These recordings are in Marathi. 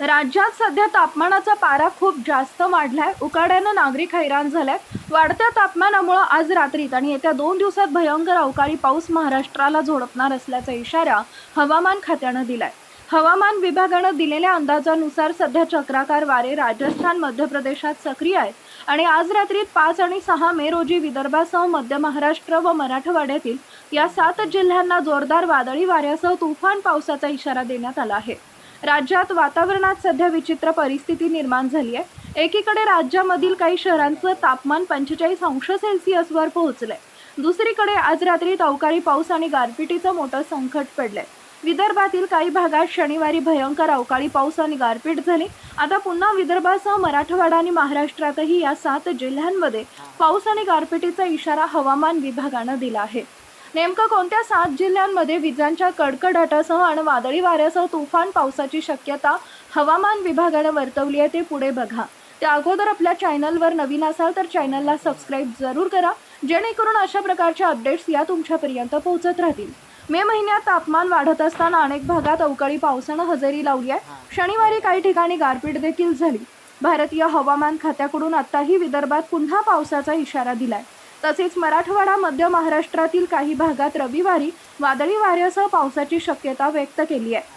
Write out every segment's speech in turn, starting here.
राज्यात सध्या तापमानाचा पारा खूप जास्त वाढलाय। उकाड्यानं नागरिक हैराण झाले। वाढत्या तापमानामुळे आज रात्रीत आणि येत्या 2 दिवसात भयंकर अवकाळी पाऊस महाराष्ट्राला झोडपणार असल्याचा इशारा हवामान खात्यानं दिलाय। हवामान विभागानं दिलेल्या अंदाजानुसार सध्या चक्राकार वारे राजस्थान, मध्य प्रदेशात सक्रिय आहेत आणि आज रात्री 5 आणि 6 मे रोजी विदर्भासह मध्य महाराष्ट्र व मराठवाड्यातील या 7 जिल्ह्यांना जोरदार वादळी वाऱ्यासह तुफान पावसाचा इशारा देण्यात आला आहे। राज्यात वातावरणात सध्या विचित्र परिस्थिती निर्माण झाली आहे। एकीकडे राज्यामधील काही शहरांचं तापमान 45 अंश सेल्सिअसवर पोहोचलंय। दुसरीकडे आज रात्री अवकाळी पाऊस आणि गारपिटीचं मोठं संकट पडलंय। विदर्भातील काही भागात शनिवारी भयंकर अवकाळी पाऊस आणि गारपीट झाली। आता पुन्हा विदर्भासह मराठवाडा आणि महाराष्ट्रातही या 7 जिल्ह्यांमध्ये पाऊस आणि गारपिटीचा इशारा हवामान विभागानं दिला आहे। नेमकं कोणत्या 7 जिल्ह्यांमध्ये विजांच्या कडकडाटासह आणि वादळी वाऱ्यासह तुफान पावसाची शक्यता हवामान विभागानं वर्तवली आहे ते पुढे बघा। त्या अगोदर आपल्या चॅनलवर नवीन असाल तर चॅनलला सबस्क्राइब जरूर करा, जेणेकरून अशा प्रकारच्या अपडेट्स या तुमच्यापर्यंत पोहोचत राहतील। मे महिन्यात तापमान वाढत असताना अनेक भागात अवकाळी पावसानं हजेरी लावली आहे। शनिवारी काही ठिकाणी गारपीट देखील झाली। भारतीय हवामान खात्याकडून आताही विदर्भात पुन्हा पावसाचा इशारा दिलाय। तसेच मराठवाडा, मध्य महाराष्ट्रातील काही भागात रविवारी वादळी वाऱ्यासह पावसाची शक्यता व्यक्त केली आहे।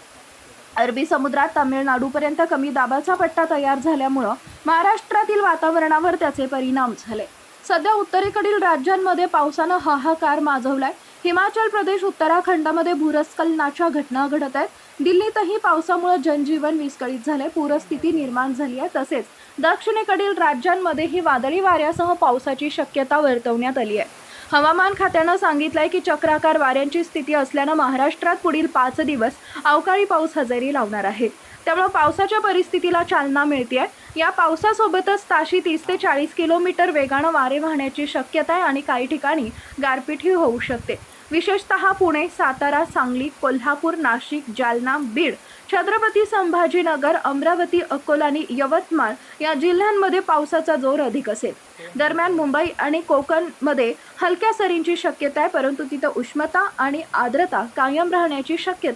अरबी समुद्रात तामिळनाडूपर्यंत कमी दाबाचा पट्टा तयार झाल्यामुळे महाराष्ट्रातील वातावरणावर त्याचे परिणाम झाले। सध्या उत्तरेकडील राज्यांमध्ये पावसानं हाहाकार माजवलाय। हिमाचल प्रदेश, उत्तराखंडमध्ये भूस्खलनाच्या घटना घडत आहेत। दिल्लीतही पावसामुळे जनजीवन विस्कळीत झाले, पूरस्थिती निर्माण झाली आहे। तसेच दक्षिणेकडील राज्यांमध्येही वादळी वाऱ्यासह पावसाची शक्यता वर्तवण्यात आली आहे। हवामान खात्यानं सांगितलंय की चक्राकार वाऱ्यांची स्थिती असल्यानं महाराष्ट्रात पुढील 5 दिवस अवकाळी पाऊस हजेरी लावणार आहे। त्यामुळे पावसाच्या परिस्थितीला चालना मिळते। या पावसासोबतच ताशी 30 ते 40 किलोमीटर वेगानं वारे वाहण्याची शक्यता आहे आणि काही ठिकाणी गारपीटही होऊ शकते। विशेषतः पुणे, सातारा, सांगली, कोल्हापूर, नाशिक, जालना, बीड, छत्रपती संभाजीनगर, अमरावती, अकोला आणि यवतमाळ या जिल्ह्यांमध्ये पावसाचा जोर अधिक असेल। दरम्यान मुंबई आणि कोकणमध्ये हलक्या सरींची शक्यता आहे, परंतु तिथं उष्णता आणि आर्द्रता कायम राहण्याची शक्यता आहे।